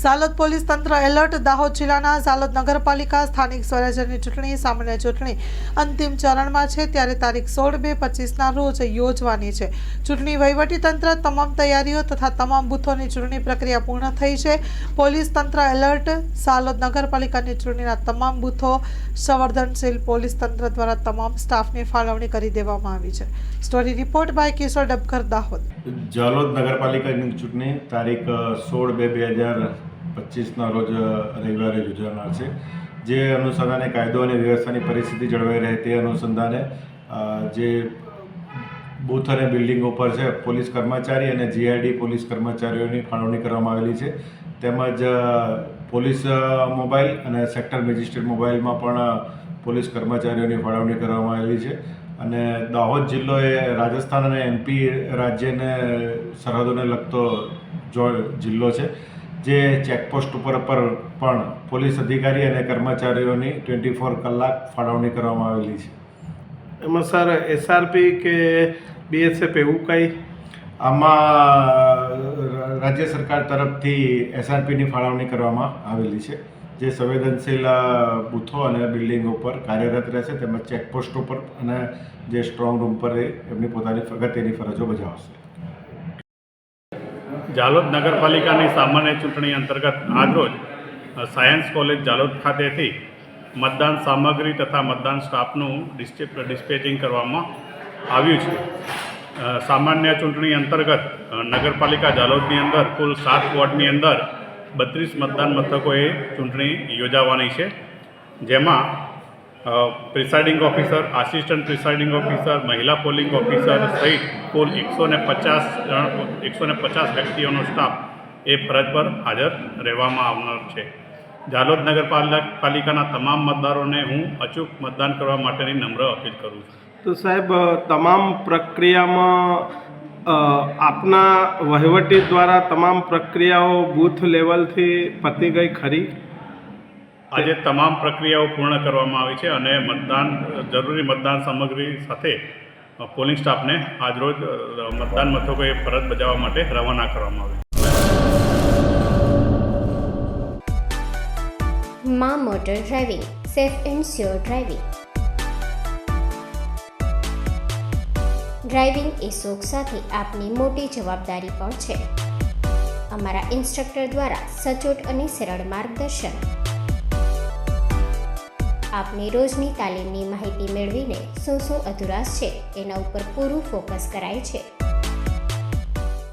Salod police તંત્ર alert. Dahod જિલ્લાના સાલોદ નગરપાલિકા સ્થાનિક સ્વરાજ્યની ચૂંટણી સામાન્ય ચૂંટણી અંતિમ ચરણમાં છે, ત્યારે તારીખ 16/2/25ના રોજ યોજવાની છે. ચૂંટણી વહીવટીતંત્ર તમામ તૈયારીઓ તથા તમામ બૂથોની ચૂંટણી પ્રક્રિયા પૂર્ણ થઈ છે. પોલીસ તંત્ર એલર્ટ. સાલોદ નગરપાલિકાની ચૂંટણીના તમામ બૂથો સંવેદનશીલ. પોલીસ તંત્ર દ્વારા તમામ સ્ટાફની ફાળવણી કરી દેવામાં આવી છે. સ્ટોરી રિપોર્ટ બાય કિશોર ડબકર, દાહોદ. જાલોદ નગરપાલિકાની ચૂંટણી તારીખ 16/2/2025ના રોજ રવિવારે યોજાનાર છે. જે અનુસંધાને કાયદો અને વ્યવસ્થાની પરિસ્થિતિ જળવાઈ રહે તે અનુસંધાને જે બૂથ અને બિલ્ડિંગો પર છે પોલીસ કર્મચારી અને જીઆઈડી પોલીસ કર્મચારીઓની ફાળવણી કરવામાં આવેલી છે. તેમજ પોલીસ મોબાઈલ અને સેક્ટર મેજિસ્ટ્રેટ મોબાઈલમાં પણ પોલીસ કર્મચારીઓની ફાળવણી કરવામાં આવેલી છે. અને દાહોદ જિલ્લો એ રાજસ્થાન અને એમપી રાજ્યને સરહદોને લગતો જિલ્લો છે, જે ચેકપોસ્ટ ઉપર પણ પોલીસ અધિકારી અને કર્મચારીઓની 24 કલાક ફાળવણી કરવામાં આવેલી છે. એમાં સર એસઆરપી કે બીએસએફ એવું કંઈ? આમાં રાજ્ય સરકાર તરફથી એસઆરપીની ફાળવણી કરવામાં આવેલી છે, જે સંવેદનશીલ બૂથો અને બિલ્ડિંગો પર કાર્યરત રહેશે, તેમજ ચેકપોસ્ટ ઉપર અને જે સ્ટ્રોંગ રૂમ પર એમની પોતાની અગત્યની ફરજો બજાવશે. જાલોદ નગરપાલિકાની સામાન્ય ચૂંટણી અંતર્ગત આજરોજ સાયન્સ કોલેજ જાલોદ ખાતેથી મતદાન સામગ્રી તથા મતદાન સ્ટાફનું ડિસ્પેચિંગ કરવામાં આવ્યું છે. સામાન્ય ચૂંટણી અંતર્ગત નગરપાલિકા જાલોદની અંદર કુલ 7 વોર્ડની અંદર 32 મતદાન મથકોએ ચૂંટણી યોજાવાની છે, જેમાં presiding officer, assistant presiding officer, મહિલા પોલિંગ ઓફિસર સહિત કુલ 150 વ્યક્તિઓનો સ્ટાફ એ ફરજ પર હાજર રહેવામાં આવનાર છે. જાલોદ નગરપાલિકાના તમામ મતદારોને હું અચૂક મતદાન કરવા માટેની નમ્ર અપીલ કરું છું. તો સાહેબ, તમામ પ્રક્રિયામાં આપના વહીવટી દ્વારા તમામ પ્રક્રિયાઓ બૂથ લેવલથી પતી ગઈ ખરી? આજે તમામ પ્રક્રિયાઓ પૂર્ણ કરવામાં આવી છે અને જરૂરી મતદાન સામગ્રી સાથે પોલિંગ સ્ટાફને આજરોજ મતદાન મથકોએ ફરજ બજાવવા માટે રવાના કરવામાં આવી. માં motor driving, safe and sure driving. Driving એ શોખ સાથે આપની મોટી જવાબદારી પણ છે. અમારા ઇન્સ્ટ્રક્ટર દ્વારા સચોટ અને સરળ માર્ગદર્શન. આપની રોજની તાલીમની માહિતી મેળવીને શું અધુરાશ છે એના ઉપર પૂરું ફોકસ કરાય છે.